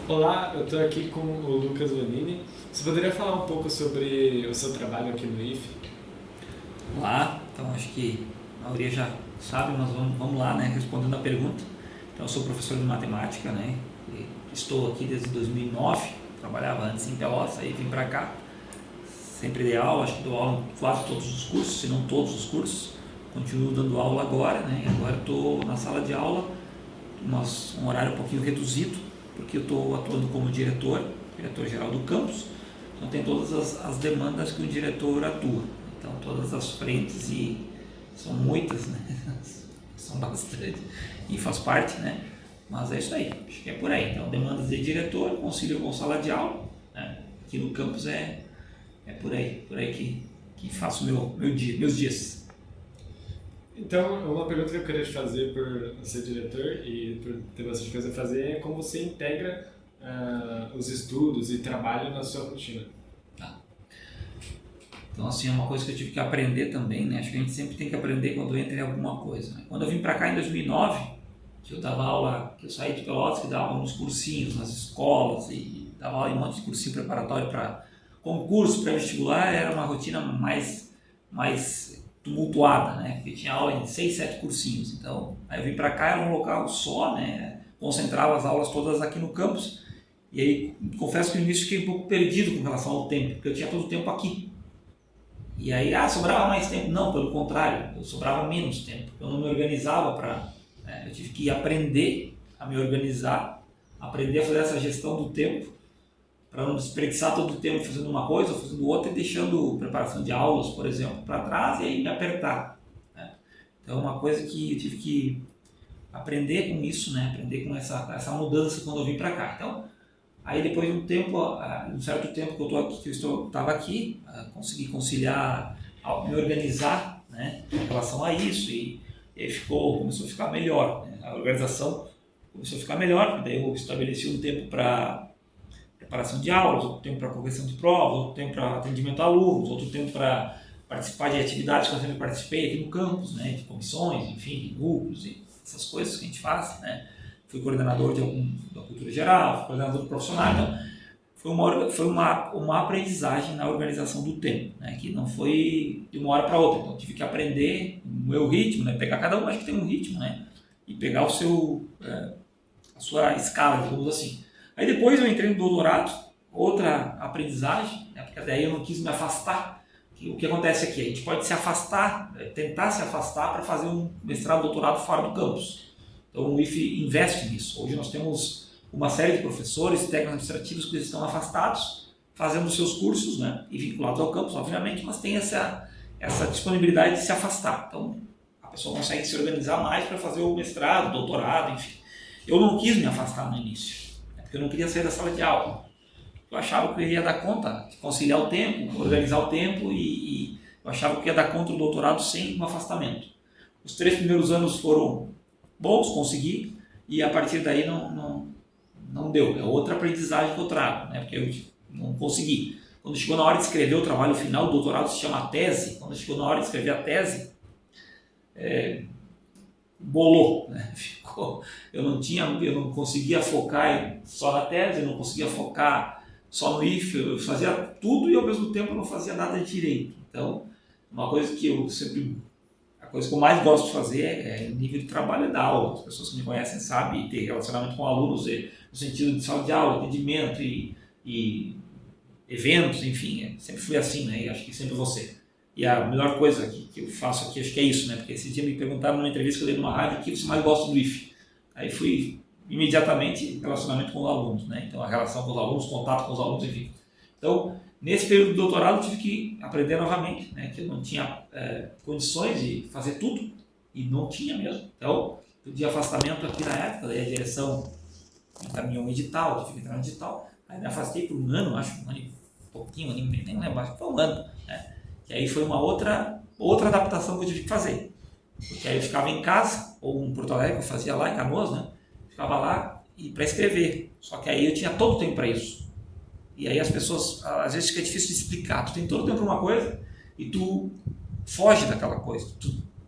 Olá, eu estou aqui com o Lucas Vanini. Você poderia falar um pouco sobre o seu trabalho aqui no IFE? Lá, então acho que a maioria já sabe, mas vamos lá, né, respondendo a pergunta. Então eu sou professor de matemática, né, e estou aqui desde 2009, trabalhava antes em Pelotas, aí vim para cá, sempre dei aula, acho que dou aula em quase todos os cursos, se não todos os cursos, continuo dando aula agora, né, e agora estou na sala de aula, mas um horário um pouquinho reduzido, porque eu estou atuando como diretor-geral do campus, então tem todas as demandas que o diretor atua. Então todas as frentes, e são muitas, né? São bastante, e faz parte, né? Mas é isso aí, acho que é por aí. Então demandas de diretor, concílio com sala de aula, né? Aqui no campus é por aí que faço meus dias. Então, uma pergunta que eu queria te fazer por ser diretor e por ter bastante coisa a fazer é como você integra os estudos e trabalho na sua rotina. Tá? Então, assim, é uma coisa que eu tive que aprender também, né? Acho que a gente sempre tem que aprender quando entra em alguma coisa, né? Quando eu vim para cá em 2009, que eu dava aula, que eu saí de Pelotas, que dava aula nos cursinhos, nas escolas, e dava aula em um monte de cursinho preparatório para concurso, pré-vestibular, era uma rotina mais tumultuada, né? Porque tinha aula em 6, 7 cursinhos. Então, aí eu vim para cá, era um local só, né? Concentrava as aulas todas aqui no campus. E aí, confesso que no início fiquei um pouco perdido com relação ao tempo, porque eu tinha todo o tempo aqui. E aí, sobrava mais tempo? Não, pelo contrário, eu sobrava menos tempo. Eu não me organizava para... eu tive que aprender a me organizar, aprender a fazer essa gestão do tempo, para não desperdiçar todo o tempo fazendo uma coisa ou fazendo outra e deixando preparação de aulas, por exemplo, para trás e aí me apertar, né? Então, é uma coisa que eu tive que aprender com isso, né? Aprender com essa mudança quando eu vim para cá. Então, aí depois de um tempo, um certo tempo que eu tô aqui, que eu estava aqui, consegui conciliar, me organizar, né, em relação a isso e aí começou a ficar melhor, né? A organização começou a ficar melhor, daí eu estabeleci um tempo para preparação de aulas, outro tempo para correção de provas, outro tempo para atendimento a alunos, outro tempo para participar de atividades que eu sempre participei aqui no campus, né, de comissões, enfim, de grupos e essas coisas que a gente faz, né. Fui coordenador da cultura geral, fui coordenador do profissional, então foi uma aprendizagem na organização do tempo, né, que não foi de uma hora para outra, então eu tive que aprender o meu ritmo, né, pegar cada um, acho que tem um ritmo, né, e pegar a sua escala, digamos assim. Aí depois eu entrei no doutorado, outra aprendizagem, né, porque daí eu não quis me afastar. O que acontece aqui? A gente pode se afastar, tentar se afastar para fazer um mestrado, doutorado fora do campus. Então o IFE investe nisso. Hoje nós temos uma série de professores, técnicos administrativos que estão afastados, fazendo seus cursos, né, e vinculados ao campus, obviamente, mas tem essa disponibilidade de se afastar. Então a pessoa consegue se organizar mais para fazer o mestrado, doutorado, enfim. Eu não quis me afastar no início, porque eu não queria sair da sala de aula. Eu achava que eu ia dar conta de conciliar o tempo, organizar o tempo e eu achava que eu ia dar conta do doutorado sem um afastamento. Os 3 primeiros anos foram bons, consegui, e a partir daí não deu. É outra aprendizagem que eu trago, né? Porque eu não consegui. Quando chegou na hora de escrever o trabalho final, o doutorado se chama tese, quando chegou na hora de escrever a tese, bolou, né? Eu não conseguia focar só na tese, eu não conseguia focar só no IFE, eu fazia tudo e ao mesmo tempo eu não fazia nada de direito. Então, uma coisa que a coisa que eu mais gosto de fazer nível de trabalho é dar aula. As pessoas que me conhecem sabem ter relacionamento com alunos no sentido de sala de aula, atendimento e eventos, enfim, sempre fui assim, né? E acho que sempre você. E a melhor coisa que eu faço aqui, acho que é isso, né? Porque esse dia me perguntaram numa entrevista que eu dei numa rádio, o que você mais gosta do IFE? Aí fui imediatamente relacionamento com os alunos, né? Então a relação com os alunos, contato com os alunos, enfim. Então, nesse período do doutorado, eu tive que aprender novamente, né? Que eu não tinha condições de fazer tudo, e não tinha mesmo. Então, eu de afastamento aqui na época, daí a direção encaminhou um edital, eu tive que entrar no edital, aí me afastei por um ano, acho, um ano e pouquinho, nem lembro, acho que foi um ano, né? Que aí foi uma outra adaptação que eu tive que fazer. Porque aí eu ficava em casa, ou em Porto Alegre, eu fazia lá em Canoas, né? Ficava lá e para escrever. Só que aí eu tinha todo o tempo para isso. E aí as pessoas, às vezes fica difícil de explicar. Tu tem todo o tempo para uma coisa e tu foge daquela coisa.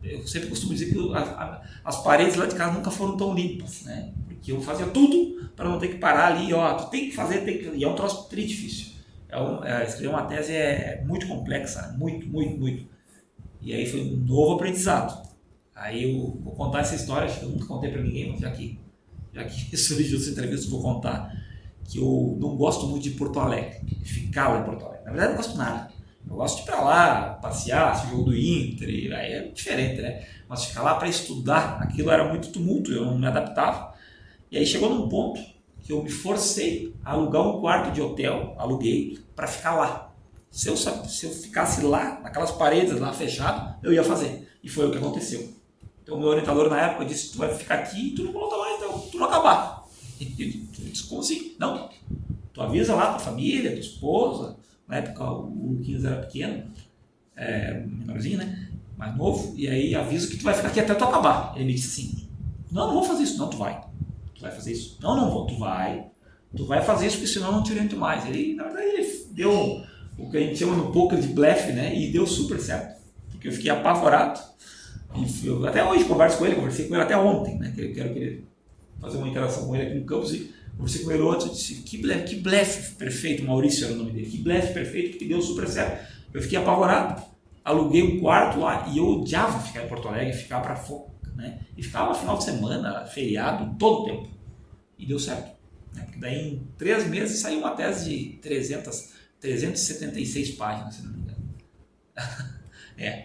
Eu sempre costumo dizer que as paredes lá de casa nunca foram tão limpas, né? Porque porque eu fazia tudo para não ter que parar ali, ó, tu tem que fazer, e é um troço tri difícil. Escrever uma tese é muito complexa, muito, muito, muito. E aí foi um novo aprendizado. Aí eu vou contar essa história, acho que eu nunca contei para ninguém, mas já que surgiu essa entrevista, eu vou contar que eu não gosto muito de Porto Alegre, de ficar lá em Porto Alegre. Na verdade, eu não gosto de nada. Eu gosto de ir para lá, passear, assistir o jogo do Inter, aí é diferente, né? Mas ficar lá para estudar, aquilo era muito tumulto, eu não me adaptava. E aí chegou num ponto que eu me forcei a alugar um quarto de hotel, aluguei, para ficar lá. Se eu ficasse lá, naquelas paredes lá fechadas, eu ia fazer. E foi o que aconteceu. Então o meu orientador na época disse, tu vai ficar aqui e tu não volta mais, então tu não acabar. Eu disse, como assim? Não, tu avisa lá tua família, tua esposa. Na época o Luquinhas era pequeno, menorzinho, né? Mais novo, e aí avisa que tu vai ficar aqui até tu acabar. Ele me disse assim, não vou fazer isso. Não, tu vai fazer isso. Não vou, tu vai fazer isso, porque senão eu não te oriento mais. Ele, na verdade, ele deu o que a gente chama no poker de blefe, né? E deu super certo, porque eu fiquei apavorado. E eu até hoje conversei com ele até ontem, né? Que eu quero fazer uma interação com ele aqui no campus e conversei com ele ontem e disse, que blefe perfeito, Maurício era o nome dele, que blefe perfeito, porque deu super certo. Eu fiquei apavorado, aluguei um quarto lá e eu odiava ficar em Porto Alegre, ficar para fora, né? E ficava final de semana, feriado, todo o tempo. E deu certo. Né? Porque daí em 3 meses saiu uma tese de 376 páginas, se não me engano.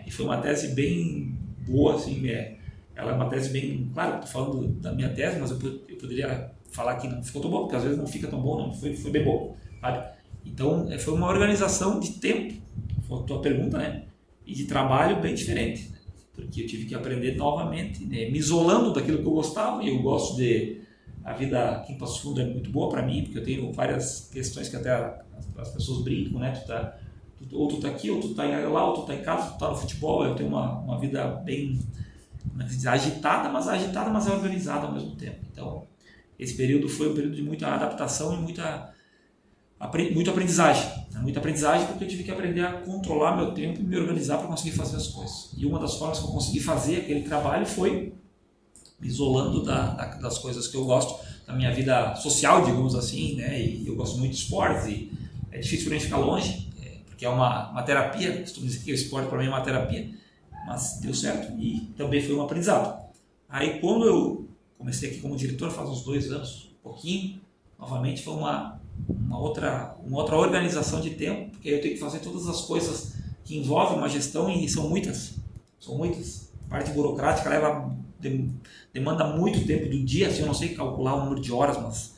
E foi uma tese bem boa, assim, ela é uma tese bem, claro, estou falando da minha tese, mas eu poderia falar que não ficou tão bom, porque às vezes não fica tão bom, não, foi bem bom, sabe? Então, foi uma organização de tempo, foi a tua pergunta, né? E de trabalho bem diferente, né? Porque eu tive que aprender novamente, né? Me isolando daquilo que eu gostava, e eu gosto a vida aqui em Passo Fundo é muito boa para mim, porque eu tenho várias questões que até as pessoas brincam, né? Ou tu tá aqui, ou tu tá lá, ou tu tá em casa, tu tá no futebol. Eu tenho uma vida bem, como é que se diz, agitada, mas é organizada ao mesmo tempo. Então, esse período foi um período de muita adaptação e muita aprendizagem. Né? Muita aprendizagem porque eu tive que aprender a controlar meu tempo e me organizar para conseguir fazer as coisas. E uma das formas que eu consegui fazer aquele trabalho foi me isolando das coisas que eu gosto, da minha vida social, digamos assim, né? E eu gosto muito de esportes e é difícil para mim ficar longe, porque é uma terapia. Costumo dizer que o esporte para mim é uma terapia, mas deu certo e também foi um aprendizado. Aí quando eu comecei aqui como diretor, faz uns 2 anos, um pouquinho, novamente foi uma outra organização de tempo, porque eu tenho que fazer todas as coisas que envolvem uma gestão e são muitas. A parte burocrática demanda muito tempo do dia, assim, eu não sei calcular o número de horas, mas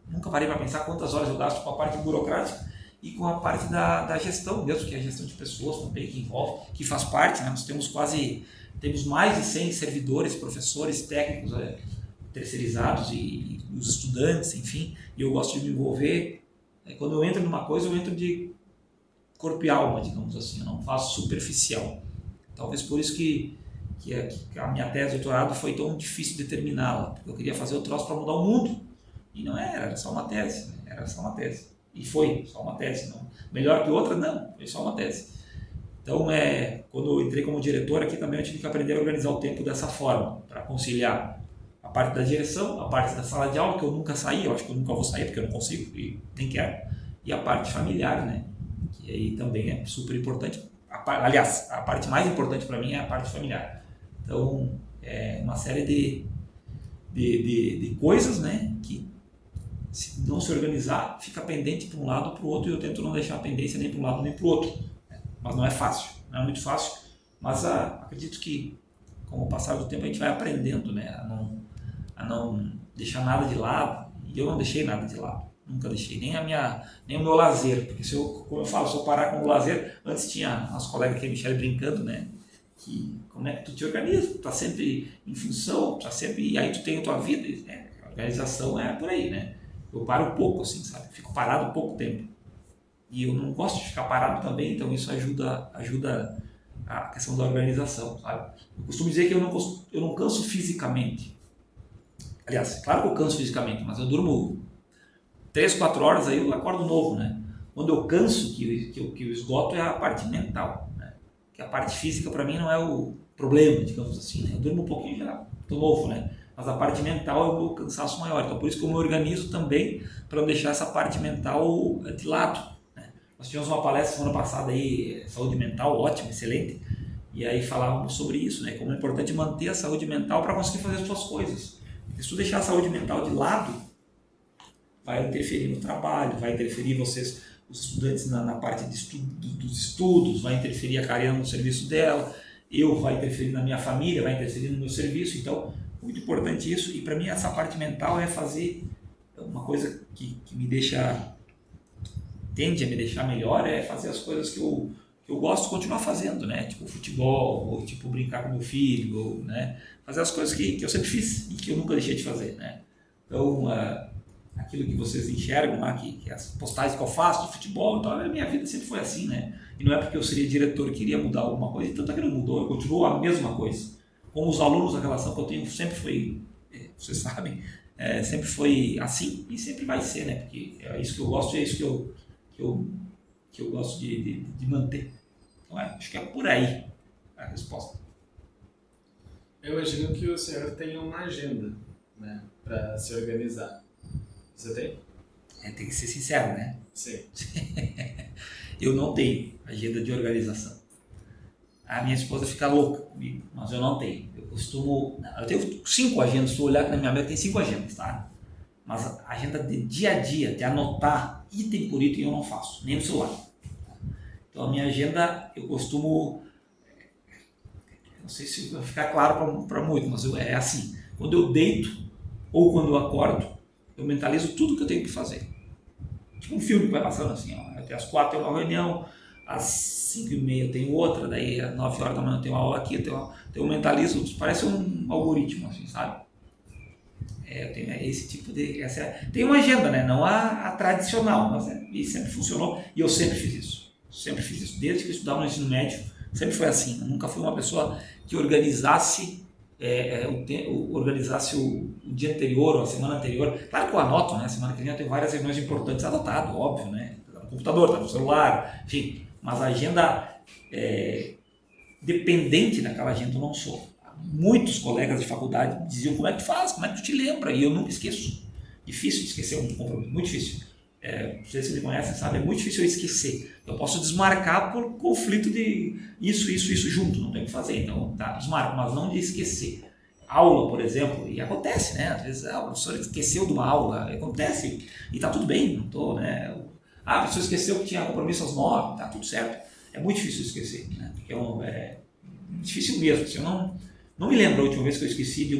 nunca parei para pensar quantas horas eu gasto com a parte burocrática e com a parte da gestão mesmo, que é a gestão de pessoas também, que envolve, que faz parte, né? Nós temos mais de 100 servidores, professores, técnicos terceirizados e os estudantes, enfim, e eu gosto de me envolver. Quando eu entro numa coisa, eu entro de corpo e alma, digamos assim, eu não faço superficial. Talvez por isso que a minha tese de doutorado foi tão difícil de terminá-la, porque eu queria fazer o troço para mudar o mundo, e não era só uma tese, né? Era só uma tese, e foi só uma tese, não. Melhor que outra, não, foi só uma tese. Então, quando eu entrei como diretor aqui também eu tive que aprender a organizar o tempo dessa forma, para conciliar a parte da direção, a parte da sala de aula, que eu nunca saí, eu acho que eu nunca vou sair, porque eu não consigo, e nem quero, e a parte familiar, né, que aí também é super importante. Aliás, a parte mais importante para mim é a parte familiar. Então, é uma série de coisas, né, que se não se organizar, fica pendente para um lado ou para o outro, e eu tento não deixar a pendência nem para um lado nem para o outro. Mas não é fácil, não é muito fácil, mas acredito que com o passar do tempo a gente vai aprendendo, né, a não deixar nada de lado, e eu não deixei nada de lado, nunca deixei, nem o meu lazer, porque como eu falo, se eu parar com o lazer, antes tinha nosso colega aqui, Michele, brincando, né, que como é que tu te organiza, tu tá sempre em função, e aí tu tem a tua vida, a organização é por aí, né, eu paro pouco, assim, sabe, fico parado pouco tempo, e eu não gosto de ficar parado também, então isso ajuda a questão da organização, sabe. Eu costumo dizer que eu não canso fisicamente. Aliás, claro que eu canso fisicamente, mas eu durmo 3, 4 horas, aí eu acordo novo, né. Quando eu canso, que eu esgoto é a parte mental, né, que a parte física para mim não é o problema, digamos assim, né. Eu durmo um pouquinho e já estou novo, né. Mas a parte mental é o meu cansaço maior. Então por isso que eu me organizo também para não deixar essa parte mental de lado. Nós tivemos uma palestra semana passada aí, saúde mental, ótima, excelente, e aí falávamos sobre isso, né? Como é importante manter a saúde mental para conseguir fazer as suas coisas. Porque se tu deixar a saúde mental de lado, vai interferir no trabalho, vai interferir vocês, os estudantes na parte dos estudos, vai interferir a Karina no serviço dela, vai interferir na minha família, vai interferir no meu serviço. Então, muito importante isso. E para mim essa parte mental é fazer uma coisa que me deixa... tende a me deixar melhor, é fazer as coisas que eu gosto de continuar fazendo, né? Tipo futebol, ou tipo brincar com meu filho, ou, né? Fazer as coisas que eu sempre fiz e que eu nunca deixei de fazer, né? Então, aquilo que vocês enxergam lá, que as postagens que eu faço de futebol, então a minha vida sempre foi assim, né? E não é porque eu seria diretor que queria mudar alguma coisa, tanto é que não mudou, eu continuo a mesma coisa. Com os alunos, a relação que eu tenho sempre foi, vocês sabem, sempre foi assim e sempre vai ser, né? Porque é isso que eu gosto e é isso que eu gosto de manter. Então, acho que é por aí a resposta. Eu imagino que o senhor tenha uma agenda, né, para se organizar. Você tem? Tem que ser sincero, né? Sim. Eu não tenho agenda de organização. A minha esposa fica louca comigo, mas eu não tenho. Eu tenho 5 agendas, se tu olhar aqui na minha mesa tem 5 agendas, tá? Mas a agenda de dia a dia, de anotar item por item, eu não faço, nem no celular. Então a minha agenda, eu costumo, não sei se vai ficar claro para muito, mas é assim, quando eu deito ou quando eu acordo, eu mentalizo tudo que eu tenho que fazer. Tipo um filme que vai passando assim, ó, até às 4 eu tenho uma reunião, às 5h30 eu tenho outra, daí às 9 horas da manhã eu tenho uma aula aqui, eu mentalizo, parece um algoritmo, assim, sabe? Eu tenho esse tipo de... tem uma agenda, né? Não a tradicional, mas e sempre funcionou e eu sempre fiz isso. Sempre fiz isso. Desde que eu estudava no ensino médio, sempre foi assim. Eu nunca fui uma pessoa que organizasse o dia anterior ou a semana anterior. Claro que eu anoto, né? Semana que vem eu tenho várias reuniões importantes anotado, óbvio, né? Tá no computador, tá no celular, enfim. Mas a agenda dependente daquela agenda eu não sou. Muitos colegas de faculdade diziam como é que tu faz, como é que tu te lembra, e eu nunca esqueço. Difícil de esquecer um compromisso, muito difícil. Vocês que me conhecem sabem, é muito difícil eu esquecer. Eu posso desmarcar por conflito de isso junto, não tem o que fazer, então tá, desmarco, mas não de esquecer. Aula, por exemplo, e acontece, né? Às vezes o professor esqueceu de uma aula, acontece, e tá tudo bem, não tô, né? A pessoa esqueceu que tinha compromisso às 9, tá tudo certo. É muito difícil esquecer, né? Porque é difícil mesmo, se eu não me lembro a última vez que eu esqueci de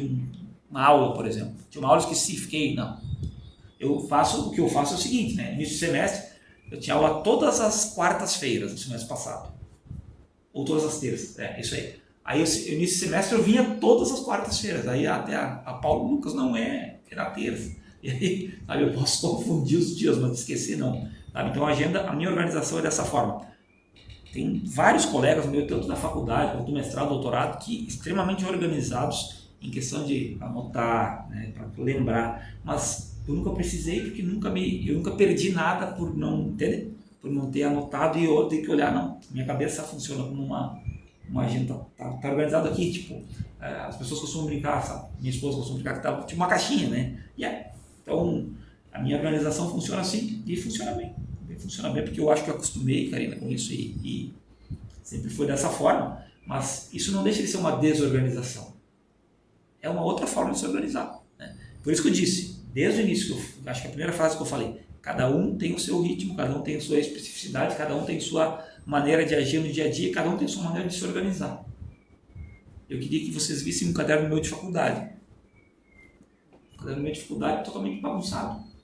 uma aula, por exemplo. Tinha uma aula, esqueci, não. O que eu faço é o seguinte, né? Início do semestre, eu tinha aula todas as quartas-feiras no semestre passado. Ou todas as terças, isso aí. Aí, início do semestre, eu vinha todas as quartas-feiras. Aí até a Paulo Lucas não era terça. E aí, sabe, eu posso confundir os dias, mas esquecer não. Sabe? Então a minha organização é dessa forma. Tem vários colegas meus, tanto da faculdade quanto do mestrado, doutorado, que extremamente organizados em questão de anotar, né, para lembrar. Mas eu nunca precisei, porque eu nunca perdi nada por não ter anotado e eu tenho que olhar, não. Minha cabeça funciona como uma agenda, tá organizado aqui, tipo, as pessoas costumam brincar, sabe? Minha esposa costuma brincar que tá tipo uma caixinha, né? Então, a minha organização funciona assim e funciona bem. Funciona bem porque eu acho que eu acostumei, Karina, com isso e sempre foi dessa forma, mas isso não deixa de ser uma desorganização. É uma outra forma de se organizar, né? Por isso que eu disse, desde o início, acho que a primeira frase que eu falei, cada um tem o seu ritmo, cada um tem a sua especificidade, cada um tem a sua maneira de agir no dia a dia, cada um tem a sua maneira de se organizar. Eu queria que vocês vissem um caderno meu de faculdade. Um caderno meu de faculdade totalmente bagunçado.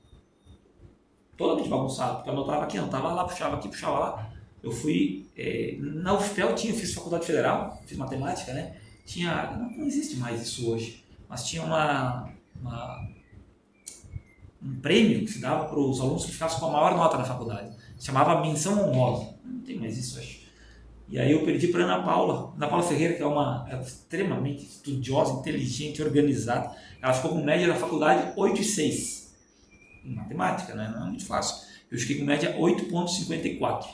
Totalmente bagunçado, porque eu anotava aqui, anotava lá, puxava aqui, puxava lá. Eu fui, na UFPEL eu fiz faculdade federal, fiz matemática, né? Não existe mais isso hoje, mas tinha um prêmio que se dava para os alunos que ficassem com a maior nota na faculdade. Se chamava menção honrosa. Não tem mais isso, acho. E aí eu perdi para Ana Paula Ferreira, que ela é extremamente estudiosa, inteligente, organizada. Ela ficou com média na faculdade 8,6. Em matemática, né? Não é muito fácil. Eu fiquei com média 8,54.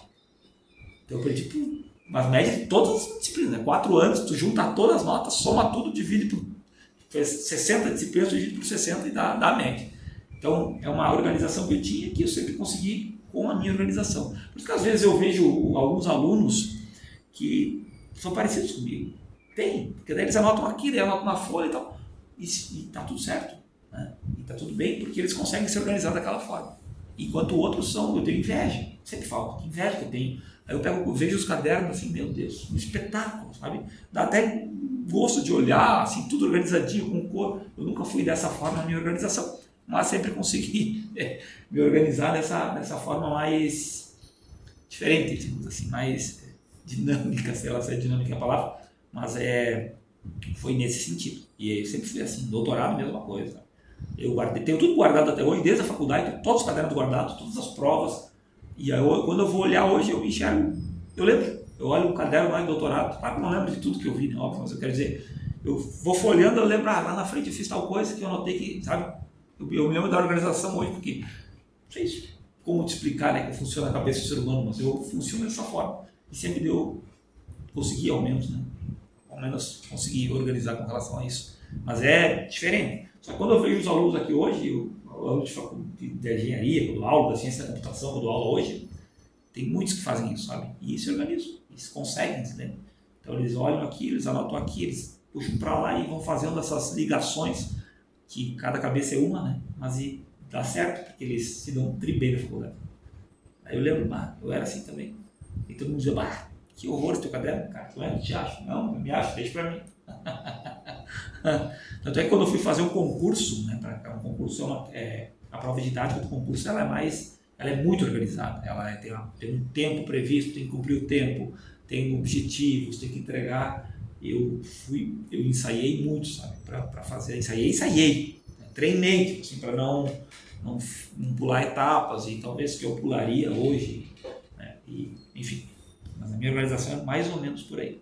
Então eu perdi mas média de todas as disciplinas, né? 4 anos, tu junta todas as notas, soma tudo, divide por fez 60 disciplinas dividido por 60 e dá a média. Então, é uma organização que eu tinha que eu sempre consegui com a minha organização. Por isso que às vezes eu vejo alguns alunos que são parecidos comigo. Tem, porque daí eles anotam aqui, daí anotam na folha e tal. E está tudo certo. Né? E está tudo bem, porque eles conseguem se organizar daquela forma. Enquanto outros eu tenho inveja. Sempre falo, que inveja que eu tenho. Aí eu vejo os cadernos assim, meu Deus, um espetáculo, sabe? Dá até gosto de olhar, assim, tudo organizadinho, com cor. Eu nunca fui dessa forma na minha organização, mas sempre consegui me organizar dessa forma mais diferente, digamos assim, mais dinâmica, sei lá se é dinâmica a palavra, mas foi nesse sentido. E eu sempre fui assim, doutorado, mesma coisa. Eu tenho tudo guardado até hoje, desde a faculdade, todos os cadernos guardados, todas as provas. E aí, quando eu vou olhar hoje, eu enxergo, eu lembro, eu olho o caderno lá de doutorado, claro que não lembro de tudo que eu vi, né, óbvio, mas eu quero dizer, eu vou folheando, eu lembro, lá na frente eu fiz tal coisa que eu notei que, sabe, eu me lembro da organização hoje, porque não sei como te explicar, né, como funciona a cabeça do ser humano, mas eu funciono dessa forma. E sempre consegui ao menos, né, consegui organizar com relação a isso. Mas é diferente. Só que quando eu vejo os alunos aqui hoje, o aluno de engenharia, quando dou aula da ciência da computação, quando dou aula hoje, tem muitos que fazem isso, sabe? E se organizam, eles conseguem, né? Então eles olham aqui, eles anotam aqui, eles puxam para lá e vão fazendo essas ligações, que cada cabeça é uma, né? Mas dá certo, porque eles se dão bem na faculdade. Aí eu lembro, eu era assim também. E todo mundo dizia, que horror esse teu caderno, cara, tu te acha? Não, eu me acho, deixa para mim. Tanto é que quando eu fui fazer um concurso, né, um concurso a prova didática do concurso ela é muito organizada, ela tem um tempo previsto, tem que cumprir o tempo, tem objetivos, tem que entregar. Eu ensaiei muito, sabe, para fazer, ensaiei, né, treinei, tipo assim, para não pular etapas, e talvez que eu pularia hoje, né, enfim, mas a minha organização é mais ou menos por aí.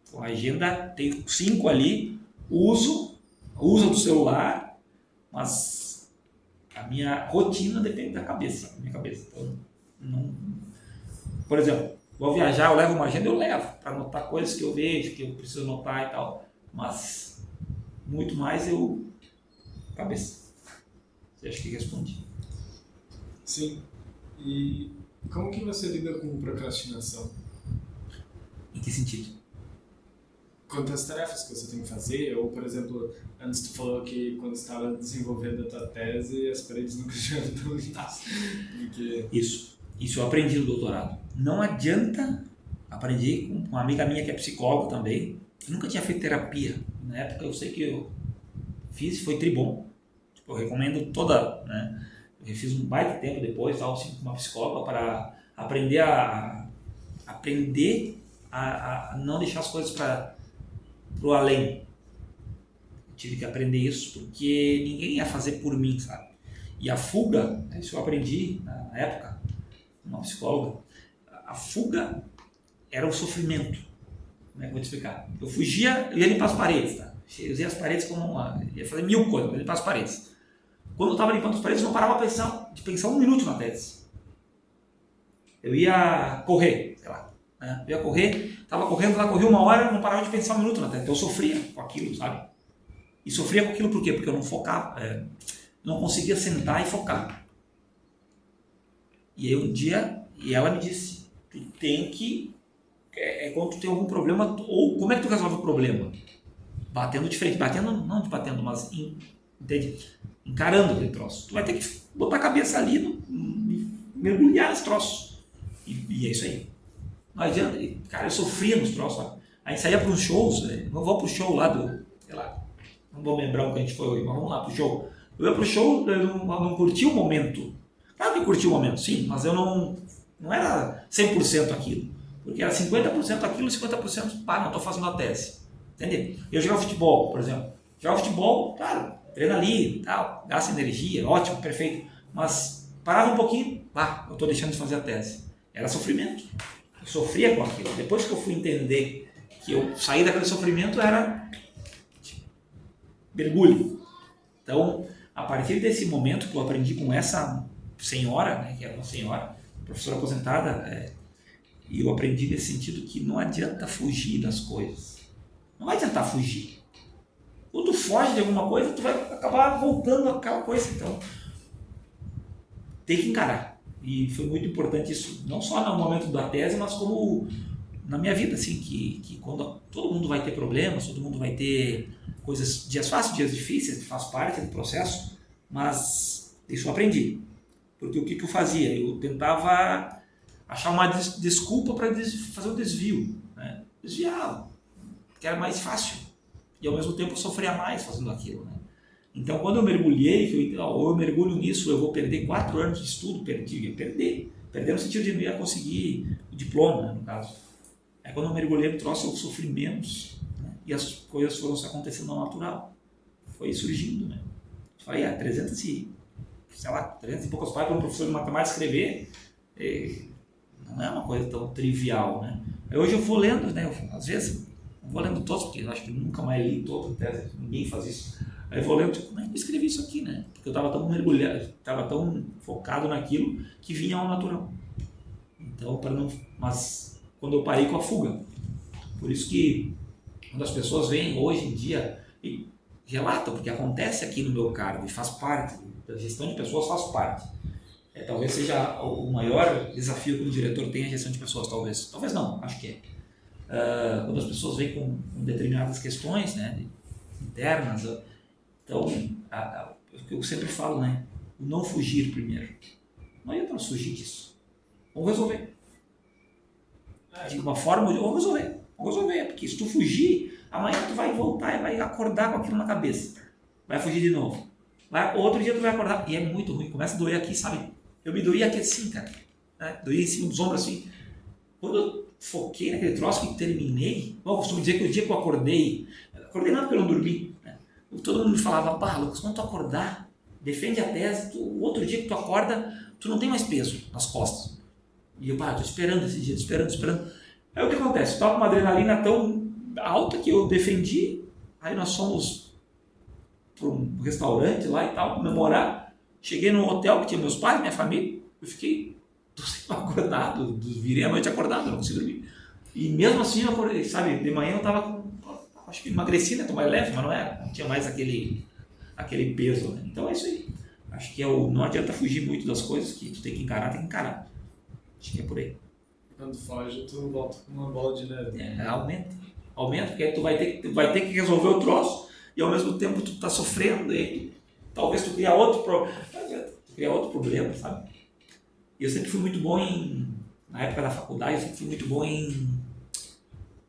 Então, a agenda tem 5 ali, uso do celular, mas a minha rotina depende da minha cabeça. Então, por exemplo, vou viajar, eu levo uma agenda, eu levo para anotar coisas que eu vejo, que eu preciso anotar e tal, mas muito mais cabeça. Você acha que responde? Sim. E como que você lida com procrastinação? Em que sentido? Quanto às tarefas que você tem que fazer, ou, por exemplo, antes tu falou que quando você estava desenvolvendo a tua tese, as paredes nunca chegaram tão limpas. Porque... Isso eu aprendi no doutorado. Não adianta, aprendi com uma amiga minha que é psicóloga também, eu nunca tinha feito terapia. Na época eu sei que eu fiz, foi tribom. Tipo, eu recomendo toda, né? Eu fiz um baita tempo depois, assim, com uma psicóloga para aprender a não deixar as coisas para o além. Eu tive que aprender isso porque ninguém ia fazer por mim, sabe? E a fuga, isso eu aprendi na época, uma psicóloga, a fuga era o sofrimento. Como é que eu vou te explicar? Eu fugia, eu ia limpar as paredes, tá? Eu usei as paredes como ia fazer 1000 coisas, eu ia limpar as paredes. Quando eu estava limpando as paredes, eu não parava de pensar 1 minuto na tese. Eu ia correr, sei lá. Né? Eu ia correr, estava correndo lá, corri 1 hora, não parava de pensar 1 minuto na tese. Então eu sofria com aquilo, sabe? E sofria com aquilo por quê? Porque eu não focava, não conseguia sentar e focar. E aí um dia, ela me disse, tu tem que, quando tu tem algum problema, ou como é que tu resolve o problema? Batendo de frente, mas entende? Encarando aquele troço. Tu vai ter que botar a cabeça ali, mergulhar nesse troço. E é isso aí. Não adianta, cara, eu sofria nos troços, sabe? Aí saía para uns shows, vamos pro show lá sei lá, não vou lembrar o que a gente foi hoje, mas vamos lá pro show. Eu ia pro show, eu não curti o momento. Claro que eu curti o momento, sim, mas eu não era 100% aquilo. Porque era 50% aquilo e 50% não estou fazendo a tese. Entendeu? Eu jogava futebol, por exemplo. Jogava futebol, claro, treina ali, tal, gasta energia, ótimo, perfeito. Mas parava um pouquinho, eu estou deixando de fazer a tese. Era sofrimento. Eu sofria com aquilo. Depois que eu fui entender que eu saí daquele sofrimento, era mergulho. Então, a partir desse momento que eu aprendi com essa senhora, né, que era uma senhora, professora aposentada, e eu aprendi nesse sentido que não adianta fugir das coisas. Não vai tentar fugir. Quando tu foge de alguma coisa, tu vai acabar voltando àquela coisa. Então, tem que encarar. E foi muito importante isso, não só no momento da tese, mas como na minha vida, assim, que quando todo mundo vai ter problemas, todo mundo vai ter coisas, dias fáceis, dias difíceis, faz parte do processo, mas isso eu aprendi. Porque o que eu fazia? Eu tentava achar uma desculpa para fazer o desvio, né? Desviar, que era mais fácil. E ao mesmo tempo eu sofria mais fazendo aquilo, né? Então quando eu mergulhei, ou eu mergulho nisso, eu vou perder 4 anos de estudo, perder no sentido de não ia conseguir o diploma, né, no caso. Aí quando eu mergulhei no troço, eu sofri menos, né? E as coisas foram se acontecendo ao natural. Foi surgindo, né? Eu falei, 300 e poucas páginas para um professor de matemática escrever, não é uma coisa tão trivial, né? Aí hoje eu vou lendo, né? Às vezes eu vou lendo todos, porque eu acho que nunca mais li todo, até ninguém faz isso. Aí eu vou lendo, como é que eu escrevi isso aqui, né? Porque eu estava tão mergulhado, estava tão focado naquilo que vinha ao natural. Então, mas quando eu parei com a fuga, por isso que quando as pessoas vêm hoje em dia e relatam, porque acontece aqui no meu cargo e faz parte, da gestão de pessoas faz parte. Talvez seja o maior desafio que um diretor tem a gestão de pessoas, talvez não, acho que é. Quando as pessoas vêm com determinadas questões, né, internas, então, o que eu sempre falo, né, o não fugir primeiro. Não adianta nós fugir disso. Vamos resolver. De uma forma, vamos resolver, porque se tu fugir, amanhã tu vai voltar e vai acordar com aquilo na cabeça. Vai fugir de novo. Outro dia tu vai acordar, e é muito ruim, começa a doer aqui, sabe? Eu me doía aqui assim, cara, né? Doía em cima dos ombros assim. Quando eu foquei naquele troço que terminei, eu costumo dizer que o dia que eu acordei não porque eu não dormi, né? Todo mundo me falava, Lucas, quando tu acordar, defende a tese, o outro dia que tu acorda, tu não tem mais peso nas costas. E eu, tô esperando esse dia, esperando. Aí o que acontece? Eu tava com uma adrenalina tão alta que eu defendi, aí nós fomos para um restaurante lá e tal, comemorar. Cheguei no hotel que tinha meus pais, minha família, eu fiquei acordado, virei a noite acordado, não consegui dormir. E mesmo assim eu acordei, sabe, de manhã eu tava com, acho que emagreci, né, tô mais leve, mas não tinha mais aquele peso, né? Então é isso aí. Acho que não adianta fugir muito das coisas que tu tem que encarar. Acho que é por aí. Quando foge, tu volta com uma bola de neve. Aumenta, porque aí tu vai ter que resolver o troço e ao mesmo tempo tu tá sofrendo e talvez tu cria outro problema, sabe? E eu sempre fui muito bom na época da faculdade, eu sempre fui muito bom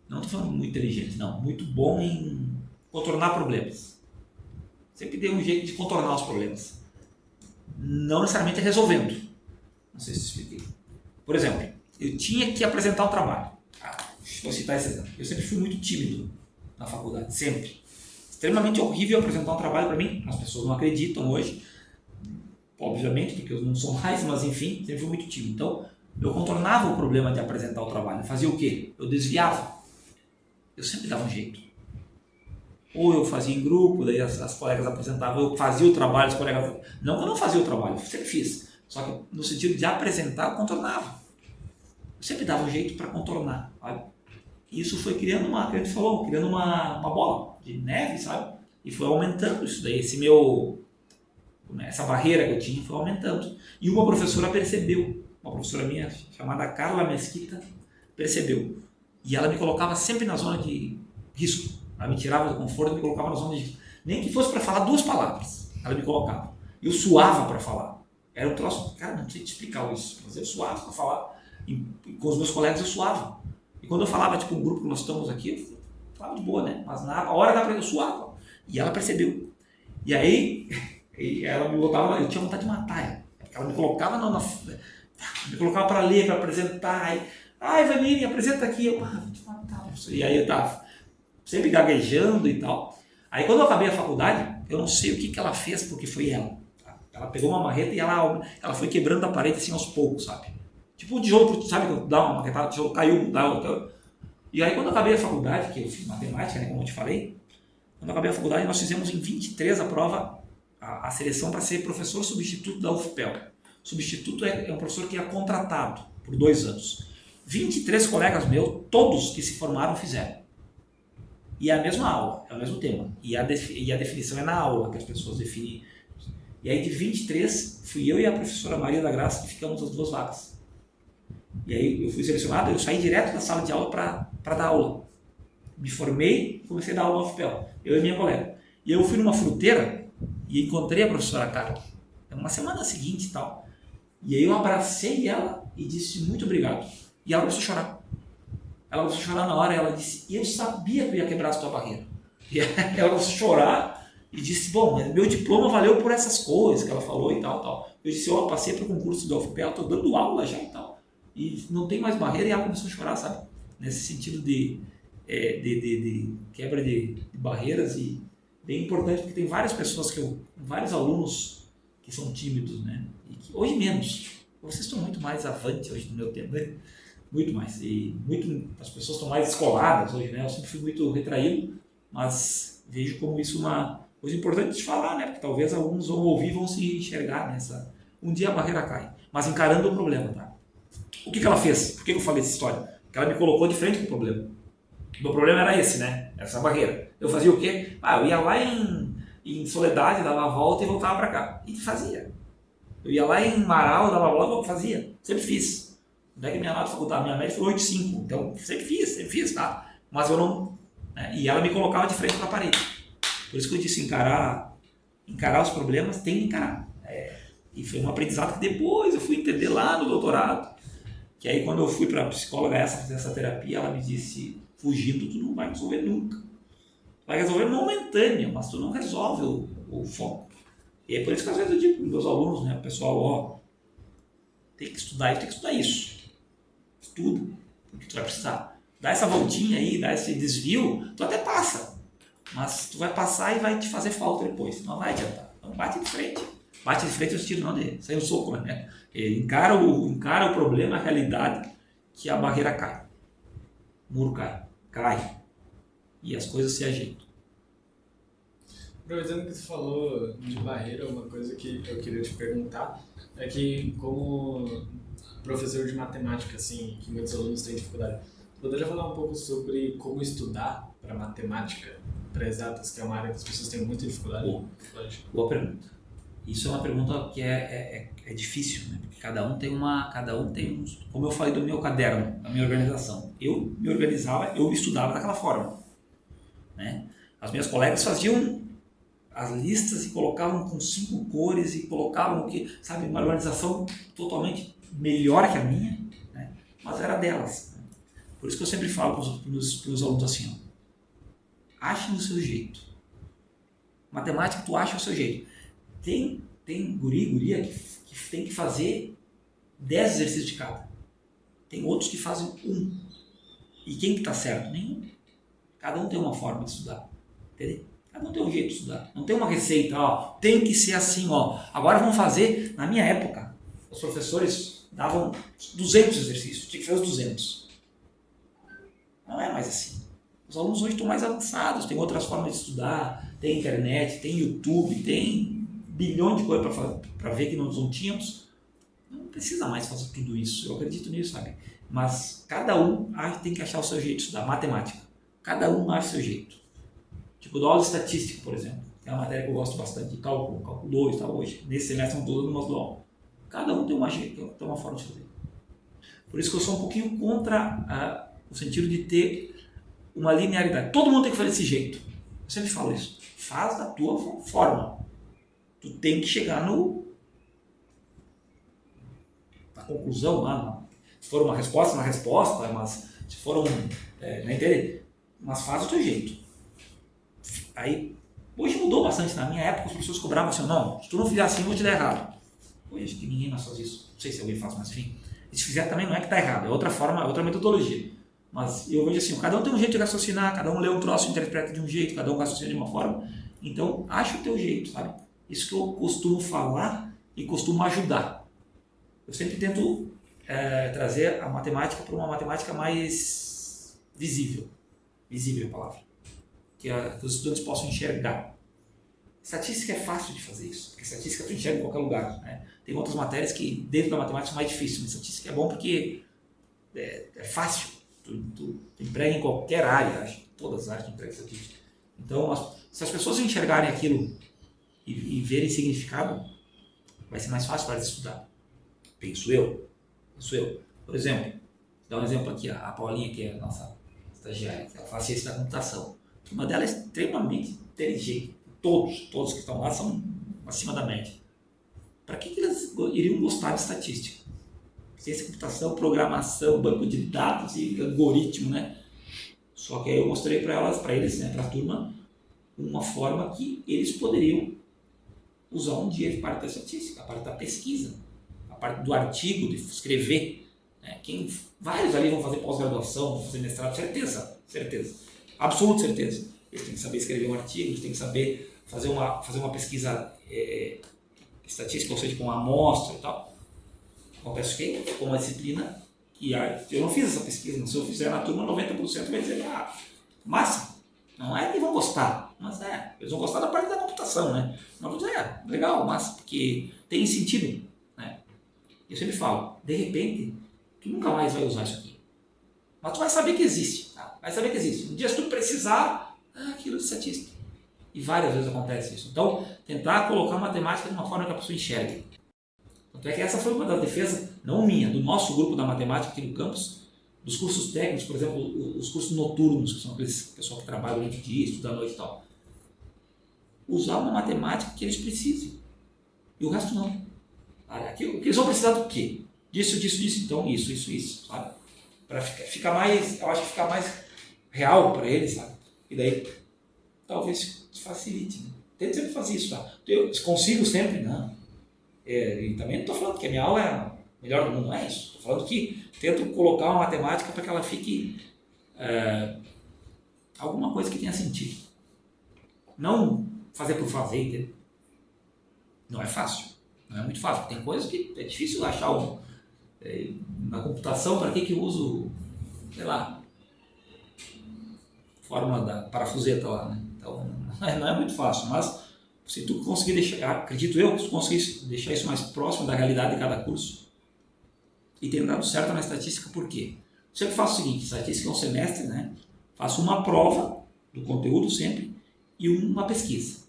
não tô falando muito inteligente, não, muito bom em contornar problemas. Sempre dei um jeito de contornar os problemas. Não necessariamente resolvendo. Não sei se expliquei. Por exemplo, eu tinha que apresentar um trabalho. Vou citar esse exemplo. Eu sempre fui muito tímido na faculdade, sempre. Extremamente horrível apresentar um trabalho para mim. As pessoas não acreditam hoje, obviamente, porque eu não sou mais, mas enfim, sempre fui muito tímido. Então, eu contornava o problema de apresentar o trabalho. Eu fazia o quê? Eu desviava. Eu sempre dava um jeito. Ou eu fazia em grupo, daí as colegas apresentavam, eu fazia o trabalho, os colegas... Não que eu não fazia o trabalho, eu sempre fiz. Só que no sentido de apresentar, eu contornava. Eu sempre dava um jeito para contornar, sabe? E isso foi criando como a gente falou, criando uma bola de neve, sabe? E foi aumentando isso daí, essa barreira que eu tinha foi aumentando. E uma professora percebeu, uma professora minha chamada Carla Mesquita, percebeu. E ela me colocava sempre na zona de risco. Ela me tirava do conforto e me colocava na zona de risco. Nem que fosse para falar 2 palavras, ela me colocava. Eu suava para falar. Era um troço, cara, não sei te explicar isso, mas eu suava para falar. E com os meus colegas eu suava. E quando eu falava, tipo, um grupo que nós estamos aqui, eu falava de boa, né? Mas na hora da prova eu suava. E ela percebeu. E aí, ela me botava, eu tinha vontade de matar ela. Ela me colocava me colocava para ler, para apresentar. Evanine, apresenta aqui. Eu, vou te matar. E aí eu tava sempre gaguejando e tal. Aí quando eu acabei a faculdade, eu não sei o que ela fez, porque foi ela. Ela pegou uma marreta e ela foi quebrando a parede assim aos poucos, sabe? Tipo o tijolo, sabe, quando dá uma marretada, o tijolo caiu, E aí quando eu acabei a faculdade, que eu fiz matemática, né, como eu te falei, quando eu acabei a faculdade nós fizemos em 23 a prova, a seleção para ser professor substituto da UFPEL. Substituto é um professor que é contratado por 2 anos. 23 colegas meus, todos que se formaram fizeram. E é a mesma aula, é o mesmo tema. E a definição é na aula que as pessoas definem. E aí de 23, fui eu e a professora Maria da Graça que ficamos as 2 vagas. E aí eu fui selecionado, eu saí direto da sala de aula para dar aula. Me formei e comecei a dar aula no UFPEL, eu e minha colega. E eu fui numa fruteira e encontrei a professora Carla. Uma semana seguinte e tal. E aí eu abracei ela e disse muito obrigado. E ela começou a chorar. Ela começou a chorar na hora e ela disse, eu sabia que eu ia quebrar a tua barreira. E ela começou a chorar e disse, bom, meu diploma valeu por essas coisas que ela falou e tal, tal. Eu disse, eu passei para o concurso do UFPEL, estou dando aula já e tal. E não tem mais barreira, e ela começou a chorar, sabe? Nesse sentido de quebra de barreiras, e bem importante, porque tem várias pessoas, vários alunos que são tímidos, né? E que hoje menos. Vocês estão muito mais avante hoje no meu tempo, né? Muito mais. E as pessoas estão mais descoladas hoje, né? Eu sempre fui muito retraído, mas vejo como isso uma coisa importante de falar, né? Porque talvez alguns vão ouvir, vão se enxergar nessa. Um dia a barreira cai, mas encarando o problema, tá? O que ela fez? Por que eu falei essa história? Porque ela me colocou de frente com o problema. O meu problema era esse, né? Essa barreira. Eu fazia o quê? Eu ia lá em Soledade, dava a volta e voltava para cá. E fazia. Eu ia lá em Marau, dava a volta e fazia. Sempre fiz. Onde é que minha nota faculdade? Minha média foi 8,5. Então, sempre fiz, tá? Mas eu não... Né? E ela me colocava de frente para a parede. Por isso que eu disse, encarar os problemas, tem que encarar. E foi um aprendizado que depois eu fui entender lá no doutorado. Que aí quando eu fui para a psicóloga fazer essa terapia, ela me disse, fugindo, tu não vai resolver nunca. Vai resolver momentâneo, mas tu não resolve o foco. E é por isso que às vezes eu digo para os meus alunos, né, o pessoal, tem que estudar isso. Estuda, porque tu vai precisar. Dá essa voltinha aí, dá esse desvio, tu até passa. Mas tu vai passar e vai te fazer falta depois, não vai adiantar. Então bate de frente. Bate de frente, eu tiro não de sair o soco, né? Encara o problema, a realidade, que a barreira cai. O muro cai. E as coisas se ajeitam. Aproveitando que você falou de barreira, uma coisa que eu queria te perguntar é que, como professor de matemática, assim, que muitos alunos têm dificuldade, você poderia falar um pouco sobre como estudar para matemática, para exatas, que é uma área que as pessoas têm muita dificuldade? Boa pergunta. Isso é uma pergunta que é difícil, né? Porque cada um tem como eu falei do meu caderno, da minha organização. Eu me organizava, eu estudava daquela forma, né? As minhas colegas faziam as listas e colocavam com 5 cores e colocavam uma organização totalmente melhor que a minha, né? Mas era delas, né? Por isso que eu sempre falo para os alunos assim, ache o seu jeito. Matemática, tu acha o seu jeito. Tem guria que tem que fazer 10 exercícios de cada. Tem outros que fazem 1. E quem que está certo? Nenhum. Cada um tem uma forma de estudar. Entendeu? Cada um tem um jeito de estudar. Não tem uma receita, tem que ser assim, Agora vamos fazer, na minha época, os professores davam 200 exercícios, tinha que fazer os 200. Não é mais assim. Os alunos hoje estão mais avançados, tem outras formas de estudar, tem internet, tem YouTube, tem bilhões de coisas para ver que nós não tínhamos. Não precisa mais fazer tudo isso, eu acredito nisso, sabe? Mas cada um tem que achar o seu jeito de estudar matemática. Cada um acha o seu jeito. Tipo, da aula de estatística, por exemplo, que é uma matéria que eu gosto bastante, de cálculo 2, tá, hoje. Nesse semestre eu estou dando umas do aula. Cada um tem uma forma de fazer. Por isso que eu sou um pouquinho contra o sentido de ter uma linearidade. Todo mundo tem que fazer desse jeito. Eu sempre falo isso. Faz da tua forma. Tu tem que chegar na conclusão lá. Se for uma resposta, mas se for não entende? Mas faz do teu jeito. Aí, hoje mudou bastante. Na minha época, os professores cobravam assim, não, se tu não fizer assim, eu vou te dar errado. Hoje acho que ninguém mais faz isso. Não sei se alguém faz, mas enfim. E se fizer também não é que está errado, é outra forma, é outra metodologia. Mas eu vejo assim, cada um tem um jeito de raciocinar, cada um lê um troço e interpreta de um jeito, cada um raciocina de uma forma. Então, acha o teu jeito, sabe? Isso que eu costumo falar e costumo ajudar. Eu sempre tento trazer a matemática para uma matemática mais visível. Visível é a palavra. Que os estudantes possam enxergar. Estatística é fácil de fazer isso, porque estatística tu enxerga em qualquer lugar, né? Tem outras matérias que dentro da matemática são mais difíceis, mas estatística é bom porque é fácil. Tu emprega em qualquer área, acho. todas as áreas de emprego estatística. Então, se as pessoas enxergarem aquilo e verem significado, vai ser mais fácil para eles estudar. Penso eu. Por exemplo, vou dar um exemplo aqui, a Paulinha, que é a nossa estagiária, ela faz ciência da computação. Uma dela é extremamente inteligente. Todos que estão lá são acima da média. Para que eles iriam gostar de estatística? Ciência da computação, programação, banco de dados e algoritmo, né? Só que aí eu mostrei para eles, né, para a turma, uma forma que eles poderiam usar um dia a parte da estatística, a parte da pesquisa, a parte do artigo, de escrever. Né? Vários ali vão fazer pós-graduação, vão fazer mestrado, certeza, absoluta certeza. Eles têm que saber escrever um artigo, eles têm que saber fazer uma pesquisa estatística, ou seja, com uma amostra e tal. Acontece que com uma disciplina que eu não fiz essa pesquisa, mas se eu fizer na turma, 90% vai dizer, massa. Não é que vão gostar, mas eles vão gostar da parte da computação, né? Não vão dizer, legal, massa, porque tem sentido, né? Eu sempre falo, de repente, tu nunca mais vai usar isso aqui. Mas tu vai saber que existe, tá? Vai saber que existe. Um dia se tu precisar, aquilo de estatística. E várias vezes acontece isso. Então, tentar colocar a matemática de uma forma que a pessoa enxergue. Tanto é que essa foi uma das defesas, não minha, do nosso grupo da matemática aqui no campus, dos cursos técnicos, por exemplo, os cursos noturnos, que são aqueles pessoal que trabalha durante o dia, estuda à noite e tal. Usar uma matemática que eles precisem. E o resto não. Aqui, eles vão precisar do quê? Disso, então, isso, sabe? Para ficar mais, eu acho que ficar mais real para eles, sabe? E daí, talvez facilite, né? Tento sempre fazer isso, tá? Eu consigo sempre, não. E também não estou falando que a minha aula é a melhor do mundo, não é isso. Estou falando que tento colocar uma matemática para que ela fique alguma coisa que tenha sentido. Não fazer por fazer, entendeu? Não é fácil, não é muito fácil. Tem coisas que é difícil achar na computação. Para que eu uso, sei lá, fórmula da parafuseta lá, né? Então não é muito fácil, mas se tu conseguir deixar, acredito eu, que tu conseguir deixar isso mais próximo da realidade de cada curso e tem dado certo na estatística, por quê? Eu sempre faço o seguinte, estatística é um semestre, né? Faço uma prova do conteúdo sempre e uma pesquisa.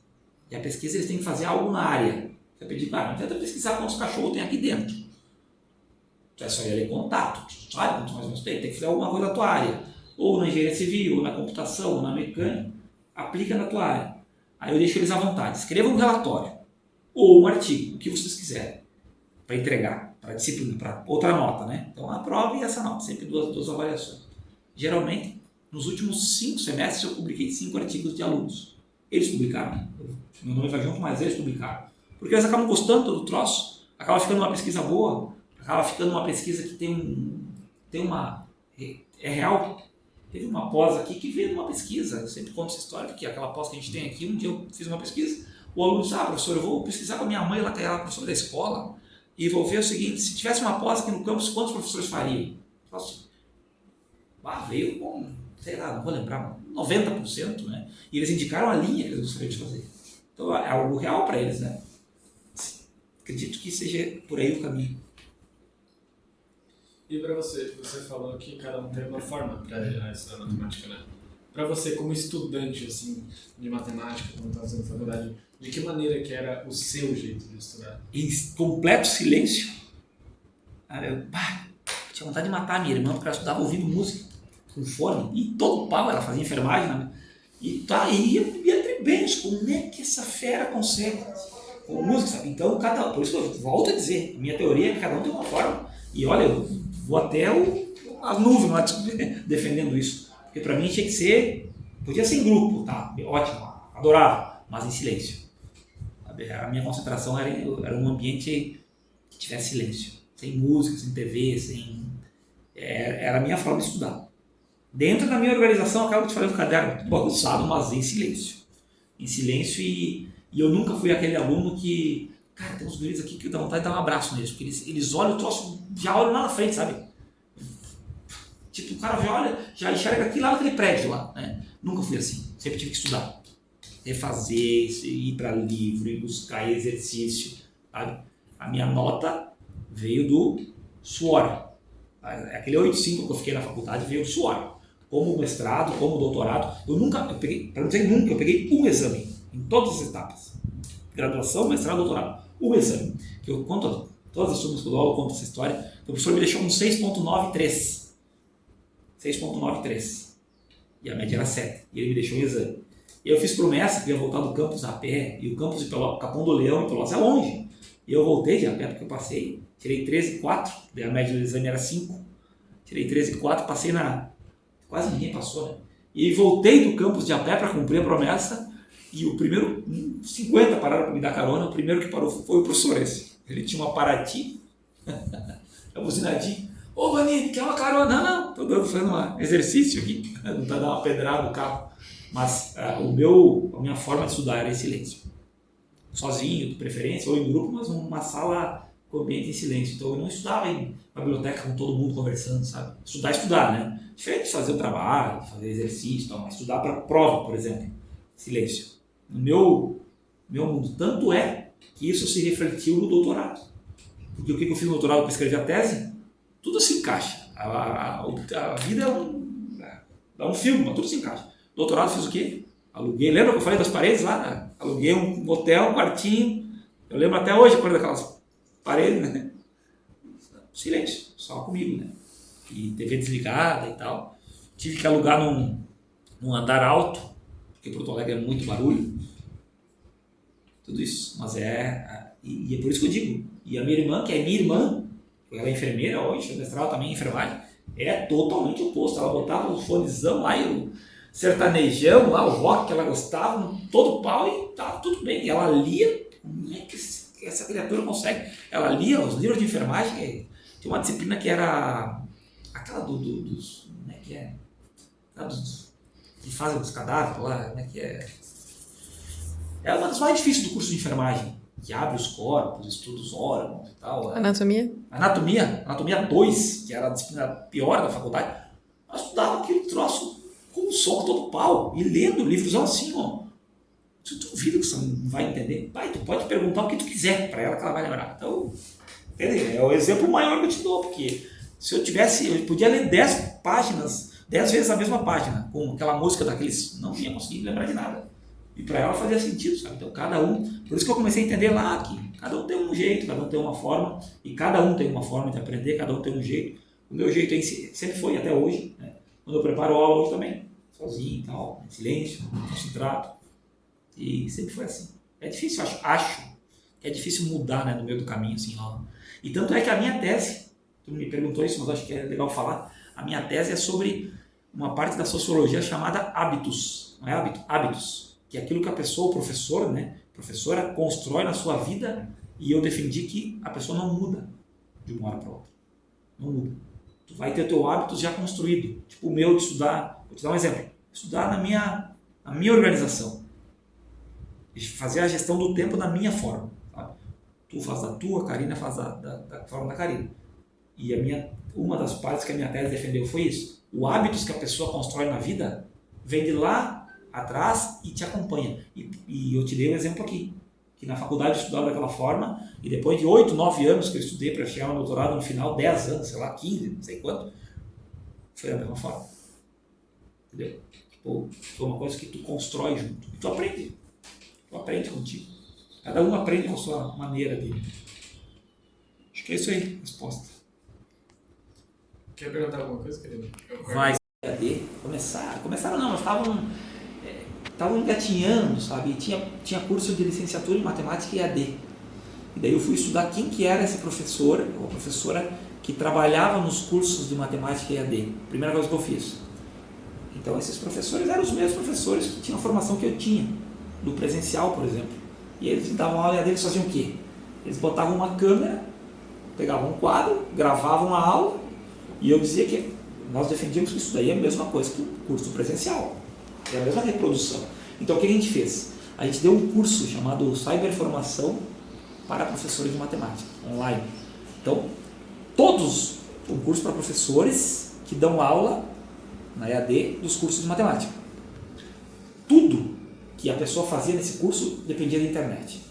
E a pesquisa eles têm que fazer algo na área. Você pedir, não tenta pesquisar quantos cachorros tem aqui dentro. É só ir ler contato, tu sabe quantos mais ou menos tem que fazer alguma coisa na tua área. Ou na engenharia civil, ou na computação, ou na mecânica, aplica na tua área. Aí eu deixo eles à vontade. Escrevam um relatório ou um artigo, o que vocês quiserem, para entregar, para disciplina, para outra nota, né? Então a prova e essa nota, sempre duas avaliações. Geralmente, nos últimos 5 semestres eu publiquei 5 artigos de alunos. Eles publicaram, né? Meu nome vai junto, mas eles publicaram. Porque eles acabam gostando do troço, acaba ficando uma pesquisa boa, acaba ficando uma pesquisa que tem uma... é real. Teve uma pós aqui que veio de uma pesquisa, eu sempre conto essa história, porque aquela pós que a gente tem aqui, um dia eu fiz uma pesquisa, o aluno disse, professor, eu vou pesquisar com a minha mãe, ela é a professora da escola, e vou ver o seguinte, se tivesse uma pós aqui no campus, quantos professores fariam? Eu falo assim, veio com, sei lá, não vou lembrar, 90%, né? E eles indicaram a linha que eles gostariam de fazer. Então é algo real para eles, né? Acredito que seja por aí o caminho. E para você falou que cada um tem uma forma para estudar matemática, né? Para você, como estudante assim, de matemática, quando estava fazendo faculdade, de que maneira que era o seu jeito de estudar? Em completo silêncio. Eu tinha vontade de matar a minha irmã, porque ela estudava ouvindo música, com fone, e todo pau, ela fazia enfermagem, né? E ia tribens, como é que essa fera consegue? Com música, sabe? Então, por isso que eu volto a dizer, a minha teoria é que cada um tem uma forma, e olha, eu vou até as nuvens lá defendendo isso. Porque para mim tinha que ser, podia ser em grupo, tá? Ótimo, adorava, mas em silêncio. A minha concentração era um ambiente que tivesse silêncio, sem música, sem TV, era a minha forma de estudar. Dentro da minha organização, eu acabo de fazer um caderno bagunçado, mas em silêncio. Em silêncio e eu nunca fui aquele aluno que... Cara, tem uns guris aqui que dá vontade de dar um abraço neles, porque eles olham o troço, já olham lá na frente, sabe? Tipo, o cara já enxerga aqui lá naquele prédio lá, né? Nunca fui assim, sempre tive que estudar. Refazer, ir para livro, ir buscar exercício, sabe? A minha nota veio do suor. Aquele 8,5 que eu fiquei na faculdade veio do suor. como mestrado, como doutorado. Eu peguei um exame em todas as etapas. Graduação, mestrado, doutorado. Um exame. Que eu conto, todas as turmas que eu dou aula, eu conto essa história. O professor me deixou um 6.93. 6.93. E a média era 7. E ele me deixou um exame. E eu fiz promessa que eu ia voltar do campus a pé. E o campus de Capão do Leão e Pelotas é longe. E eu voltei de a pé porque eu passei. Tirei 13,4. Daí a média do exame era 5. Tirei 13,4. Passei na... Quase ninguém passou, né? E voltei do campus de a pé para cumprir a promessa. E o primeiro... 50 pararam para me dar carona. O primeiro que parou foi o professor esse. Ele tinha uma Paraty. A buzinadinha. Ô, Vanini, quer uma carona? Não, tô fazendo um exercício aqui. Não tá dando uma pedrada no carro. Mas a minha forma de estudar era em silêncio. Sozinho, de preferência, ou em grupo, mas numa sala com ambiente em silêncio. Então eu não estudava em uma biblioteca com todo mundo conversando, sabe? Estudar, né? Diferente de fazer o trabalho, fazer exercício, mas estudar para prova, por exemplo. Silêncio. No meu mundo. Tanto é que isso se refletiu no doutorado. Porque o que eu fiz no doutorado para escrever a tese? Tudo se encaixa. A vida é um filme, mas tudo se encaixa. Doutorado fiz o quê? Aluguei, lembra que eu falei das paredes lá? Né? Aluguei um hotel, um quartinho. Eu lembro até hoje, quando daquelas paredes, né? Silêncio, só comigo, né? E TV desligada e tal. Tive que alugar num andar alto, porque Porto Alegre é muito barulho. Tudo isso. Mas e é por isso que eu digo. E a minha irmã, que é minha irmã, ela é enfermeira hoje, fez mestrado também em enfermagem, é totalmente oposto. Ela botava o fonezão lá e o sertanejão lá, o rock que ela gostava, todo pau e tava tudo bem. E ela lia, como é que essa criatura consegue? Ela lia os livros de enfermagem, tinha uma disciplina que era aquela dos como é que é? Que fazem os cadáveres lá, como é que é? É uma das mais difíceis do curso de enfermagem, que abre os corpos, estuda os órgãos e tal. Anatomia? Anatomia 2, que era a disciplina pior da faculdade. Nós estudava aquele troço com o som todo pau, e lendo livros assim, ó. Tu duvida que você não vai entender. Pai, tu pode perguntar o que tu quiser para ela que ela vai lembrar. Então, entendeu? É o exemplo maior que eu te dou, porque se eu podia ler 10 páginas, 10 vezes a mesma página, com aquela música daqueles, não ia conseguir lembrar de nada. E para ela fazia sentido, sabe? Então cada um, por isso que eu comecei a entender lá que cada um tem um jeito, cada um tem uma forma, e cada um tem uma forma de aprender, cada um tem um jeito. O meu jeito sempre foi até hoje, né? Quando eu preparo aula hoje também, sozinho e tal, em silêncio, concentrado. E sempre foi assim. É difícil, acho que é difícil mudar, né, no meio do caminho, assim, ó. E tanto é que a minha tese, tu me perguntou isso, mas acho que é legal falar, a minha tese é sobre uma parte da sociologia chamada hábitos, não é hábitos, que é aquilo que a pessoa, o professor, né, professora, constrói na sua vida, e eu defendi que a pessoa não muda de uma hora para outra. Não muda. Tu vai ter teu hábito já construído. Tipo o meu de estudar, vou te dar um exemplo. Estudar na minha organização. Fazer a gestão do tempo da minha forma. Sabe? Tu faz da tua, a Karina faz da forma da Karina. E uma das partes que a minha tese defendeu foi isso. O hábitos que a pessoa constrói na vida vem de lá atrás e te acompanha. E eu te dei um exemplo aqui, que na faculdade eu estudava daquela forma, e depois de 8, 9 anos que eu estudei para chegar no doutorado, no final, 10 anos, sei lá, 15, não sei quanto, foi da mesma forma. Entendeu? Tipo, foi uma coisa que tu constrói junto. E tu aprende. Tu aprende contigo. Cada um aprende com a sua maneira de... Acho que é isso aí, a resposta. Quer perguntar alguma coisa, querido? Vai, EAD. Começaram não, mas estavam engatinhando, sabe? E tinha curso de licenciatura em matemática e EAD. E daí eu fui estudar quem que era esse professor, ou professora que trabalhava nos cursos de matemática e EAD. Primeira coisa que eu fiz. Então esses professores eram os mesmos professores que tinham a formação que eu tinha, do presencial, por exemplo. E eles davam aula EAD, eles faziam o quê? Eles botavam uma câmera, pegavam um quadro, gravavam a aula, e eu dizia que nós defendíamos que isso daí é a mesma coisa que o curso presencial. É a mesma reprodução. Então o que a gente fez? A gente deu um curso chamado Cyberformação para professores de matemática, online. Então, um curso para professores que dão aula na EAD dos cursos de matemática. Tudo que a pessoa fazia nesse curso dependia da internet.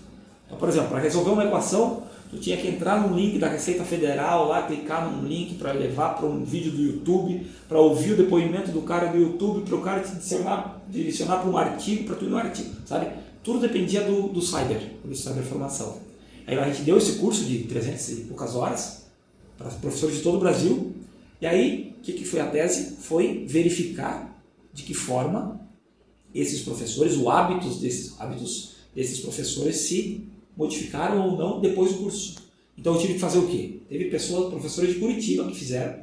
Então, por exemplo, para resolver uma equação, tu tinha que entrar num link da Receita Federal lá, clicar num link para levar para um vídeo do YouTube, para ouvir o depoimento do cara do YouTube, para o cara te direcionar para um artigo, para tu ir no artigo, sabe? Tudo dependia do cyberformação. Aí a gente deu esse curso de 300 e poucas horas para professores de todo o Brasil. E aí, o que foi a tese? Foi verificar de que forma esses professores, os hábitos desses professores se modificaram ou não depois do curso. Então eu tive que fazer o quê? Teve professores de Curitiba que fizeram.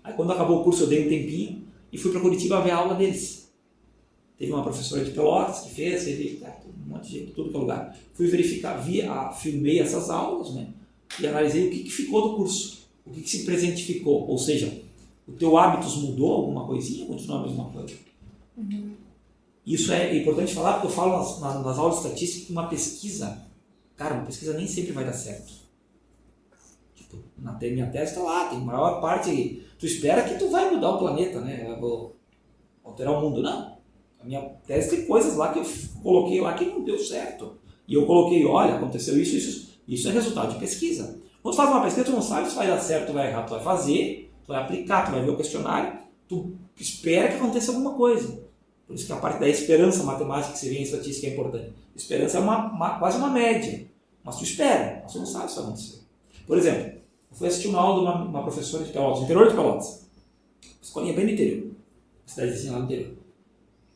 Aí quando acabou o curso eu dei um tempinho e fui para Curitiba ver a aula deles. Teve uma professora de Pelotas que fez, teve um monte de gente, tudo que é lugar. Fui verificar, filmei essas aulas, né? E analisei o que ficou do curso, o que se presentificou. Ou seja, o teu hábitos mudou alguma coisinha ou continua a mesma coisa? Uhum. Isso é importante falar porque eu falo nas aulas de estatística que uma pesquisa nem sempre vai dar certo. Tipo, minha tese está lá, tem maior parte, tu espera que tu vai mudar o planeta, né? Eu vou alterar o mundo, não. A minha tese tem coisas lá que eu coloquei lá que não deu certo. E eu coloquei, olha, aconteceu isso. Isso é resultado de pesquisa. Quando tu faz uma pesquisa, tu não sabe se vai dar certo ou vai errar. Tu vai fazer, tu vai aplicar, tu vai ver o questionário, tu espera que aconteça alguma coisa. Por isso que a parte da esperança matemática que se vê em estatística é importante. Esperança é quase uma média. Mas tu espera, mas tu não sabe se vai acontecer. Por exemplo, eu fui assistir uma aula de uma professora de Pelotas, no interior de Pelotas. Escolinha bem no interior. Cidadezinha lá no interior.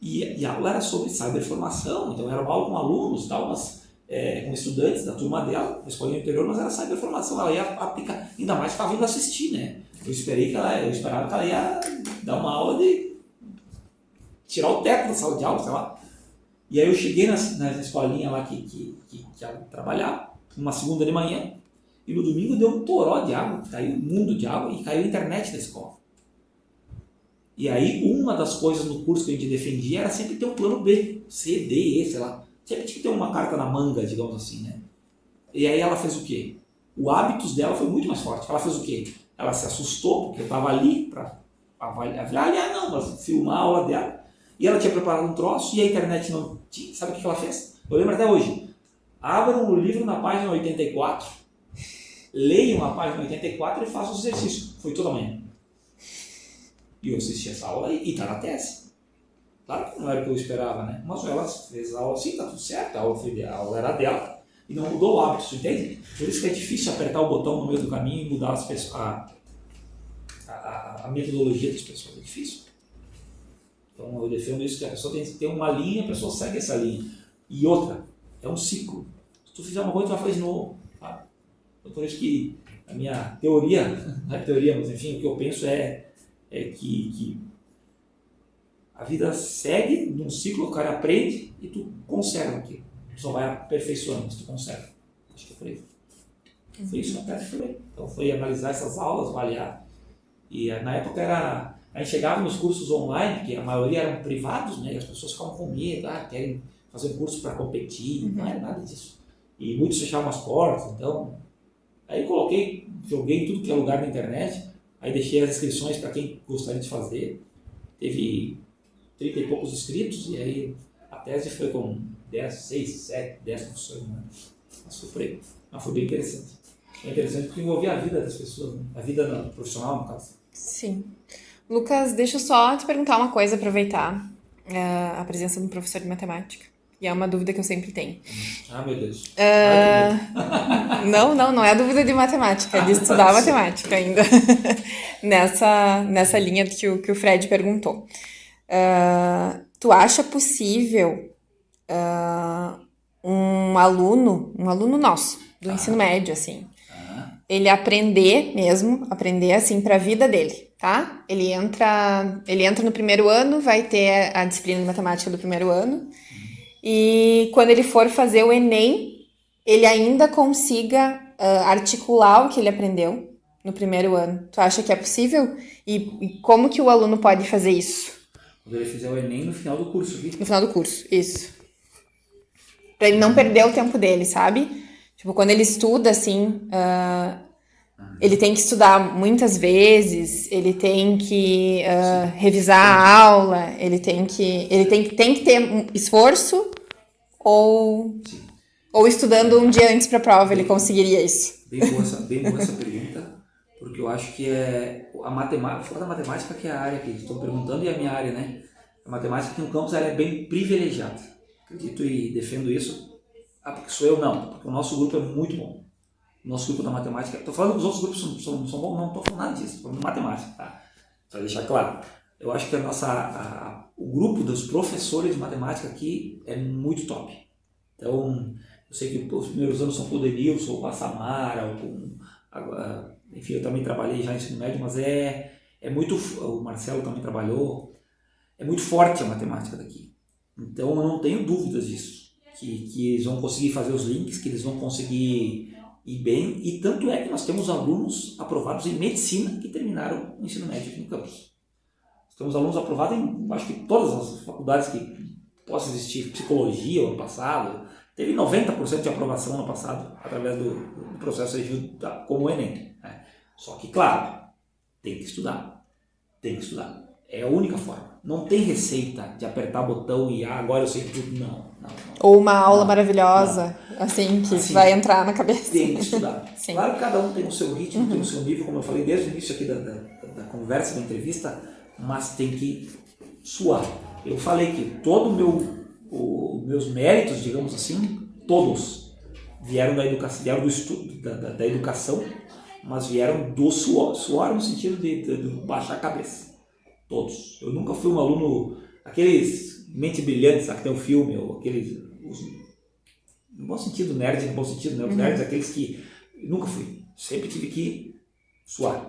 E a aula era sobre cyberformação, então era uma aula com alunos, tal, com estudantes da turma dela, na escolinha interior, mas era cyberformação, ela ia aplicar, ainda mais que estava vindo assistir, né? Eu esperava que ela ia dar uma aula de tirar o teto da sala de aula, sei lá. E aí eu cheguei na escolinha lá que ela trabalhava, numa segunda de manhã, e no domingo deu um toró de água, caiu um mundo de água e caiu a internet da escola. E aí, uma das coisas no curso que a gente defendia era sempre ter um plano B, C, D, E, sei lá. Sempre tinha que ter uma carta na manga, digamos assim, né? E aí ela fez o quê? O hábitos dela foi muito mais forte. Ela fez o quê? Ela se assustou, porque eu estava ali para avaliar, mas filmar a aula dela. E ela tinha preparado um troço e a internet não tinha. Sabe o que ela fez? Eu lembro até hoje. Abram o livro na página 84, leiam a página 84 e façam os exercícios. Foi toda manhã. E eu assisti essa aula e tá na tese. Claro que não era o que eu esperava, né? Mas ela fez a aula assim, tá tudo certo, a aula era dela e não mudou o hábito, entende? Por isso que é difícil apertar o botão no meio do caminho e mudar a metodologia das pessoas, é difícil. Então eu defendo isso, que a pessoa tem que ter uma linha, a pessoa segue essa linha. E outra, é um ciclo. Se tu fizer uma coisa, tu vai fazer de novo. Tá? Então, por isso que a minha teoria, não é teoria, mas enfim, o que eu penso é que a vida segue num ciclo, o cara aprende e tu conserva aqui. Tu só vai aperfeiçoando, mas tu conserva. Acho que foi isso que eu falei. Então foi analisar essas aulas, avaliar. E na época a gente chegava nos cursos online, que a maioria eram privados, né? E as pessoas ficavam com medo, querem fazer um curso para competir, não era nada disso. E muitos fechavam as portas, então... Aí joguei em tudo que é lugar na internet. Aí deixei as inscrições para quem gostaria de fazer. Teve 30 e poucos inscritos e aí a tese foi com 10 professores. Né? Mas foi bem interessante. É interessante porque envolvia a vida das pessoas, né? A vida profissional, no caso. Sim. Lucas, deixa eu só te perguntar uma coisa, aproveitar a presença do professor de matemática. E é uma dúvida que eu sempre tenho. Meu Deus. Não é dúvida de matemática, é de estudar matemática ainda. nessa linha que o Fred perguntou. Tu acha possível um aluno nosso, do ensino médio, assim, ele aprender assim, para a vida dele, tá? Ele entra no primeiro ano, vai ter a disciplina de matemática do primeiro ano, e quando ele for fazer o Enem, ele ainda consiga articular o que ele aprendeu no primeiro ano. Tu acha que é possível? E como que o aluno pode fazer isso? Quando ele fizer o Enem no final do curso, viu? No final do curso, isso. Pra ele não perder o tempo dele, sabe? Tipo, quando ele estuda, assim, ele tem que estudar muitas vezes, ele tem que revisar a aula, ele tem que ter um esforço ou estudando um dia antes para a prova ele conseguiria isso? bem boa essa pergunta, porque eu acho que a matemática, fora da matemática que é a área que estão perguntando e a minha área, né? A matemática aqui no campus ela é bem privilegiada. Acredito e defendo isso. Porque sou eu não, porque o nosso grupo é muito bom. O nosso grupo da matemática, estou falando que os outros grupos são bons, não estou falando nada disso, estou falando de matemática, tá? Para deixar claro. Eu acho que o grupo dos professores de matemática aqui é muito top. Então, eu sei que os primeiros anos são com o Denilson, ou com a Samara, ou com... enfim, eu também trabalhei já em ensino médio, mas é muito... O Marcelo também trabalhou. É muito forte a matemática daqui. Então, eu não tenho dúvidas disso. Que eles vão conseguir fazer os links, que eles vão conseguir ir bem. E tanto é que nós temos alunos aprovados em medicina que terminaram o ensino médio aqui no campus. Temos alunos aprovados em, acho que todas as faculdades que possa existir, psicologia, ano passado, teve 90% de aprovação ano passado, através do processo seletivo como o Enem. Né? Só que, claro, tem que estudar. É a única forma. Não tem receita de apertar botão e agora eu sei tudo. Não. Ou uma aula maravilhosa, assim, que vai entrar na cabeça. Tem que estudar. Claro que cada um tem o seu ritmo, tem o seu nível, como eu falei desde o início aqui da conversa, da entrevista, mas tem que suar. Eu falei que todos meus méritos, digamos assim, todos vieram da educação, vieram do estudo, da educação, mas vieram do suor no sentido de baixar a cabeça. Todos. Eu nunca fui um aluno, aqueles mente brilhantes, que tem um filme, ou aqueles, no bom sentido, nerd, no bom sentido, né? Os nerds, aqueles que nunca fui. Sempre tive que suar,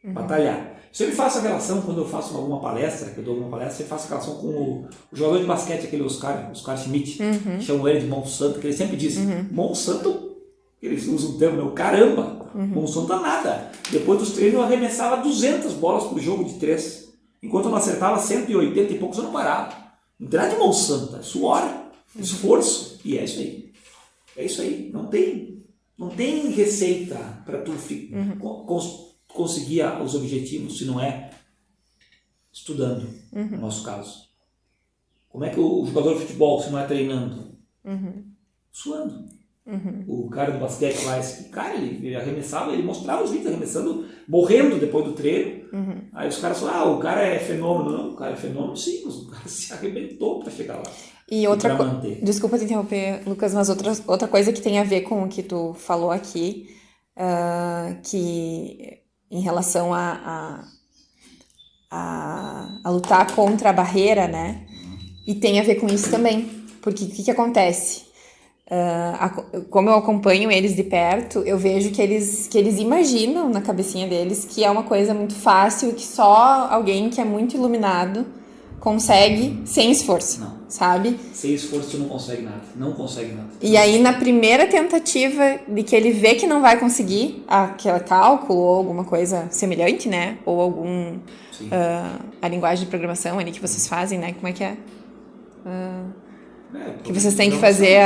batalhar. Sempre faço a relação, quando eu faço alguma palestra, sempre faço a relação com o jogador de basquete, aquele Oscar Schmidt, chamam ele de Monsanto, que ele sempre diz, Monsanto, eles usam o termo, caramba, Monsanto nada. Depois dos treinos eu arremessava 200 bolas por jogo de 3. Enquanto eu não acertava 180 e poucos, eu não parava. Não tem nada de Monsanto, é suor, esforço, e é isso aí. É isso aí, não tem receita para tu conseguir os objetivos se não é estudando, no nosso caso. Como é que o jogador de futebol, se não é treinando? Suando. O cara do basquete lá, esse cara, ele arremessava, ele mostrava os vídeos arremessando, morrendo depois do treino. Aí os caras falaram, o cara é fenômeno. Não, o cara é fenômeno sim, mas o cara se arrebentou para chegar lá. E outra coisa, desculpa te interromper, Lucas, mas outra coisa que tem a ver com o que tu falou aqui, que em relação a lutar contra a barreira, né? E tem a ver com isso também, porque o que acontece? Como eu acompanho eles de perto, eu vejo que eles imaginam na cabecinha deles que é uma coisa muito fácil, que só alguém que é muito iluminado consegue sem esforço, sabe? Sem esforço tu não consegue nada. E aí na primeira tentativa de que ele vê que não vai conseguir aquele cálculo ou alguma coisa semelhante, né? Ou a linguagem de programação ali que vocês fazem, né? Como é que é? Que vocês têm que fazer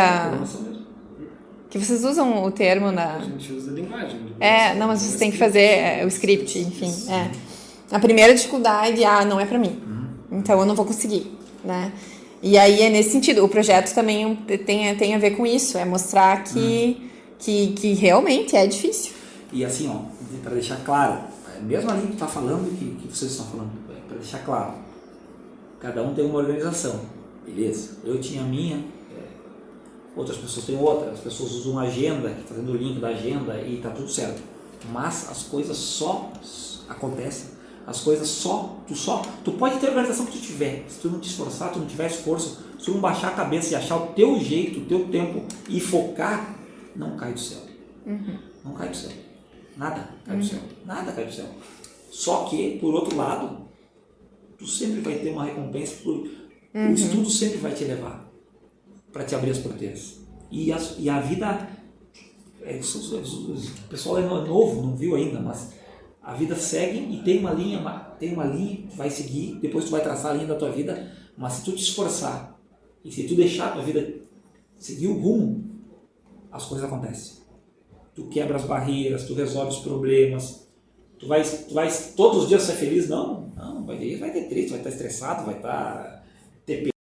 que vocês usam o termo na... A gente usa a linguagem. Não, mas vocês têm que fazer o script, enfim. A primeira dificuldade, não é pra mim. Então eu não vou conseguir, né? E aí é nesse sentido. O projeto também tem a ver com isso. É mostrar que realmente é difícil. E assim, para deixar claro, mesmo ali que tu tá falando, que vocês estão falando, para deixar claro, cada um tem uma organização. Beleza, eu tinha a minha, outras pessoas têm outra, as pessoas usam agenda, fazendo o link da agenda e tá tudo certo. Mas as coisas só acontecem, tu pode ter a organização que tu tiver, se tu não te esforçar, tu não tiver esforço, se tu não baixar a cabeça e achar o teu jeito, o teu tempo e focar, não cai do céu. Não cai do céu. Nada cai do céu. Nada cai do céu. Só que, por outro lado, tu sempre vai ter uma recompensa o estudo sempre vai te levar para te abrir as porteiras. E a vida, o pessoal é novo, não viu ainda, mas a vida segue e tem uma linha que vai seguir, depois tu vai traçar a linha da tua vida, mas se tu te esforçar e se tu deixar a tua vida seguir o rumo, as coisas acontecem. Tu quebra as barreiras, tu resolve os problemas, tu vai todos os dias ser feliz? Não, vai ter triste, vai estar estressado, vai estar